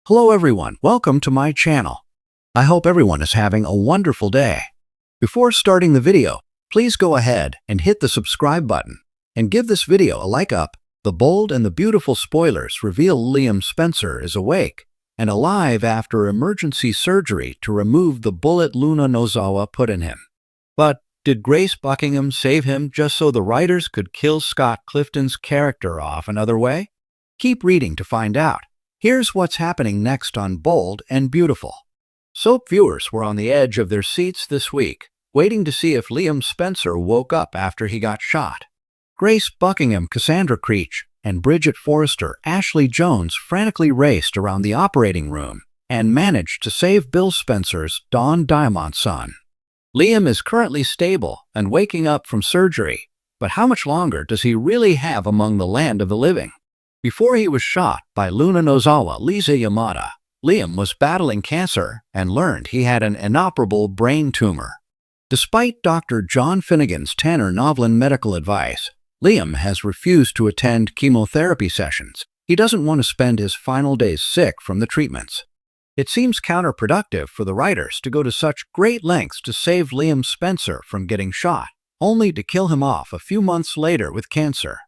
Hello everyone, welcome to my channel. I hope everyone is having a wonderful day. Before starting the video, please go ahead and hit the subscribe button and give this video a like up. The bold and the beautiful spoilers reveal Liam Spencer is awake and alive after emergency surgery to remove the bullet Luna Nozawa put in him. But did Grace Buckingham save him just so the writers could kill Scott Clifton's character off another way? Keep reading to find out. Here's what's happening next on Bold and Beautiful. Soap viewers were on the edge of their seats this week, waiting to see if Liam Spencer woke up after he got shot. Grace Buckingham, Cassandra Creech, and Bridget Forrester, Ashley Jones frantically raced around the operating room and managed to save Bill Spencer's Dawn Diamond's son. Liam is currently stable and waking up from surgery, but how much longer does he really have among the land of the living? Before he was shot by Luna Nozawa Lisa Yamada, Liam was battling cancer and learned he had an inoperable brain tumor. Despite Dr. John Finnegan's Tanner Novlin medical advice, Liam has refused to attend chemotherapy sessions. He doesn't want to spend his final days sick from the treatments. It seems counterproductive for the writers to go to such great lengths to save Liam Spencer from getting shot, only to kill him off a few months later with cancer.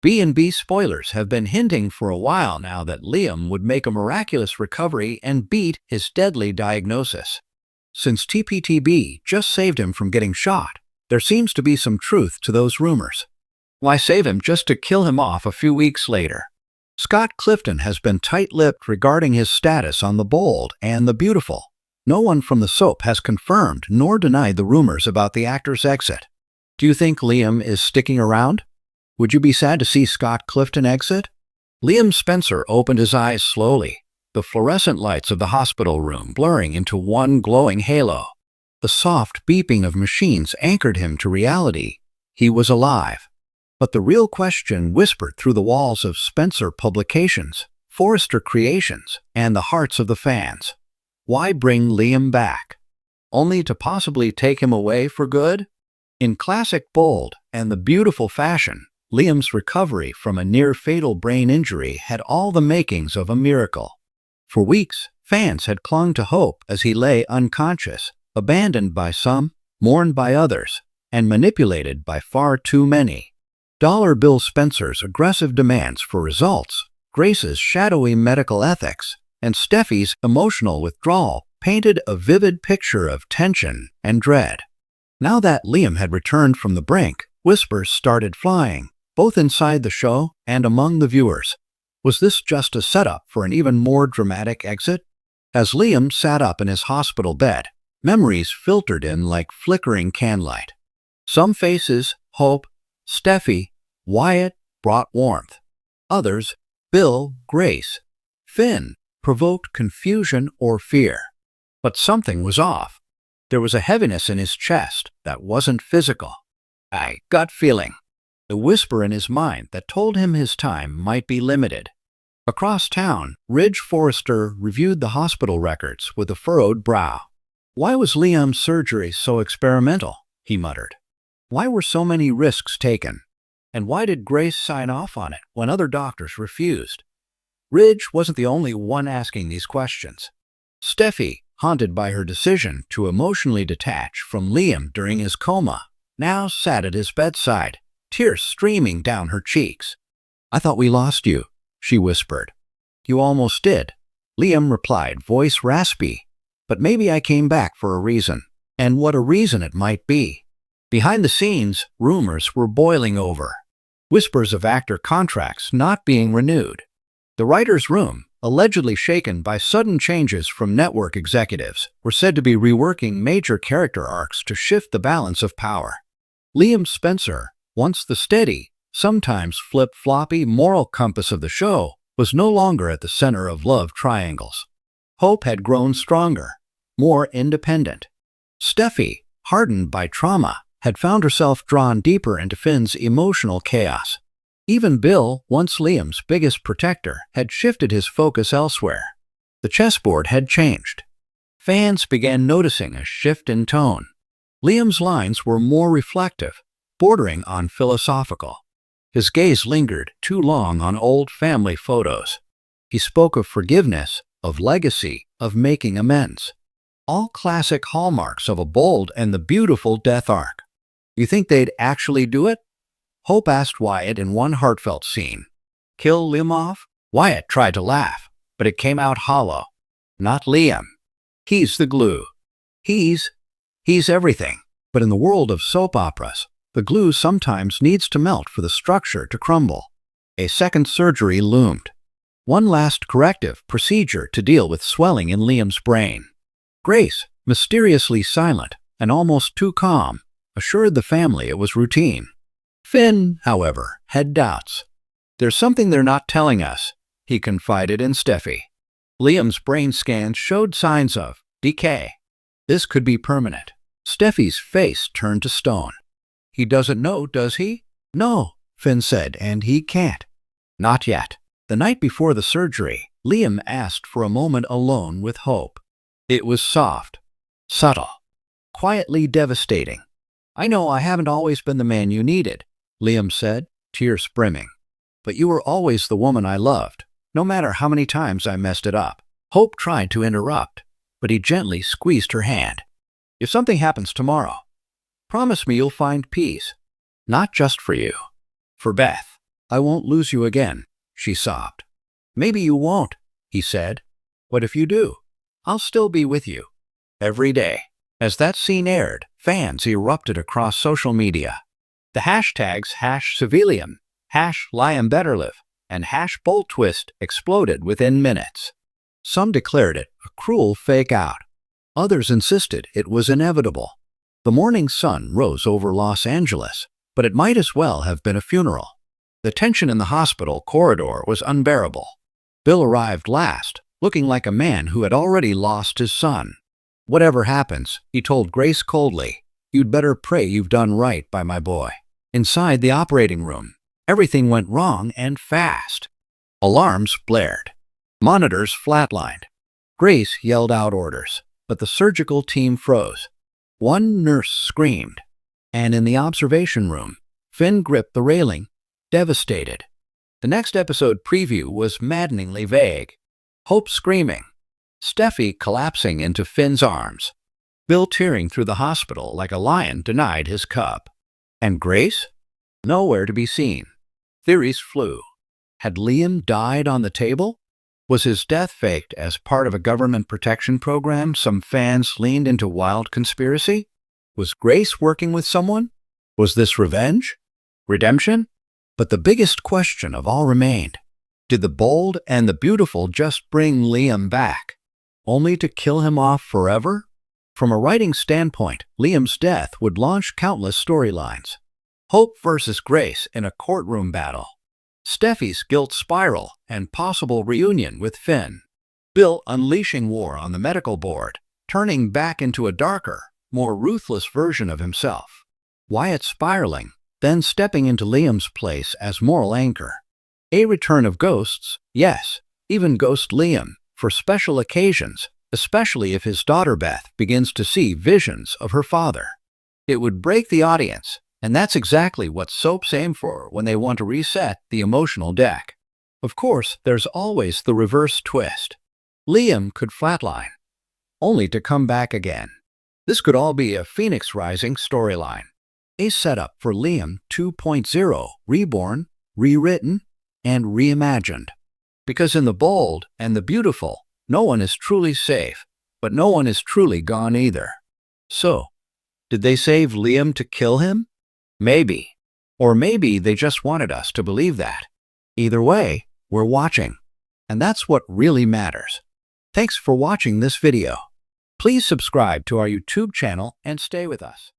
B&B spoilers have been hinting for a while now that Liam would make a miraculous recovery and beat his deadly diagnosis. Since TPTB just saved him from getting shot, there seems to be some truth to those rumors. Why save him just to kill him off a few weeks later? Scott Clifton has been tight-lipped regarding his status on The Bold and the Beautiful. No one from the soap has confirmed nor denied the rumors about the actor's exit. Do you think Liam is sticking around? Would you be sad to see Scott Clifton exit? Liam Spencer opened his eyes slowly, the fluorescent lights of the hospital room blurring into one glowing halo. The soft beeping of machines anchored him to reality. He was alive. But the real question whispered through the walls of Spencer Publications, Forrester Creations, and the hearts of the fans. Why bring Liam back? Only to possibly take him away for good? In classic Bold and the Beautiful fashion, Liam's recovery from a near-fatal brain injury had all the makings of a miracle. For weeks, fans had clung to hope as he lay unconscious, abandoned by some, mourned by others, and manipulated by far too many. Dollar Bill Spencer's aggressive demands for results, Grace's shadowy medical ethics, and Steffi's emotional withdrawal painted a vivid picture of tension and dread. Now that Liam had returned from the brink, whispers started flying, both inside the show and among the viewers. Was this just a setup for an even more dramatic exit? As Liam sat up in his hospital bed, memories filtered in like flickering candlelight. Some faces, Hope, Steffi, Wyatt, brought warmth. Others, Bill, Grace, Finn, provoked confusion or fear. But something was off. There was a heaviness in his chest that wasn't physical. A gut feeling. A whisper in his mind that told him his time might be limited. Across town, Ridge Forrester reviewed the hospital records with a furrowed brow. Why was Liam's surgery so experimental? He muttered. Why were so many risks taken? And why did Grace sign off on it when other doctors refused? Ridge wasn't the only one asking these questions. Steffi, haunted by her decision to emotionally detach from Liam during his coma, now sat at his bedside, tears streaming down her cheeks. I thought we lost you, she whispered. You almost did, Liam replied, voice raspy. But maybe I came back for a reason, and what a reason it might be. Behind the scenes, rumors were boiling over. Whispers of actor contracts not being renewed. The writer's room, allegedly shaken by sudden changes from network executives, were said to be reworking major character arcs to shift the balance of power. Liam Spencer, once the steady, sometimes flip-floppy moral compass of the show, was no longer at the center of love triangles. Hope had grown stronger, more independent. Steffi, hardened by trauma, had found herself drawn deeper into Finn's emotional chaos. Even Bill, once Liam's biggest protector, had shifted his focus elsewhere. The chessboard had changed. Fans began noticing a shift in tone. Liam's lines were more reflective, bordering on philosophical. His gaze lingered too long on old family photos. He spoke of forgiveness, of legacy, of making amends. All classic hallmarks of a bold and the beautiful death arc. You think they'd actually do it? Hope asked Wyatt in one heartfelt scene. Kill Liam off? Wyatt tried to laugh, but it came out hollow. Not Liam. He's the glue. He's everything. But in the world of soap operas, the glue sometimes needs to melt for the structure to crumble. A second surgery loomed. One last corrective procedure to deal with swelling in Liam's brain. Grace, mysteriously silent and almost too calm, assured the family it was routine. Finn, however, had doubts. There's something they're not telling us, he confided in Steffi. Liam's brain scans showed signs of decay. This could be permanent. Steffi's face turned to stone. He doesn't know, does he? No, Finn said, and he can't. Not yet. The night before the surgery, Liam asked for a moment alone with Hope. It was soft, subtle, quietly devastating. I know I haven't always been the man you needed, Liam said, tears brimming. But you were always the woman I loved, no matter how many times I messed it up. Hope tried to interrupt, but he gently squeezed her hand. If something happens tomorrow, promise me you'll find peace. Not just for you. For Beth. I won't lose you again, she sobbed. Maybe you won't, he said. What if you do? I'll still be with you. Every day. As that scene aired, fans erupted across social media. The hashtags #Civilium, #LiamBetterlive, and #BoldTwist exploded within minutes. Some declared it a cruel fake out. Others insisted it was inevitable. The morning sun rose over Los Angeles, but it might as well have been a funeral. The tension in the hospital corridor was unbearable. Bill arrived last, looking like a man who had already lost his son. Whatever happens, he told Grace coldly, you'd better pray you've done right by my boy. Inside the operating room, everything went wrong and fast. Alarms blared. Monitors flatlined. Grace yelled out orders, but the surgical team froze. One nurse screamed, and in the observation room, Finn gripped the railing, devastated. The next episode preview was maddeningly vague. Hope screaming, Steffi collapsing into Finn's arms, Bill tearing through the hospital like a lion denied his cub. And Grace? Nowhere to be seen. Theories flew. Had Liam died on the table? Was his death faked as part of a government protection program some fans leaned into wild conspiracy? Was Grace working with someone? Was this revenge? Redemption? But the biggest question of all remained. Did the bold and the beautiful just bring Liam back, only to kill him off forever? From a writing standpoint, Liam's death would launch countless storylines. Hope versus Grace in a courtroom battle. Steffi's guilt spiral and possible reunion with Finn. Bill unleashing war on the medical board, turning back into a darker, more ruthless version of himself. Wyatt spiraling, then stepping into Liam's place as moral anchor. A return of ghosts, yes, even Ghost Liam, for special occasions, especially if his daughter Beth begins to see visions of her father. It would break the audience, and that's exactly what soaps aim for when they want to reset the emotional deck. Of course, there's always the reverse twist. Liam could flatline, only to come back again. This could all be a Phoenix Rising storyline. A setup for Liam 2.0, reborn, rewritten, and reimagined. Because in the bold and the beautiful, no one is truly safe, but no one is truly gone either. So, did they save Liam to kill him? Maybe. Or maybe they just wanted us to believe that. Either way, we're watching. And that's what really matters. Thanks for watching this video. Please subscribe to our YouTube channel and stay with us.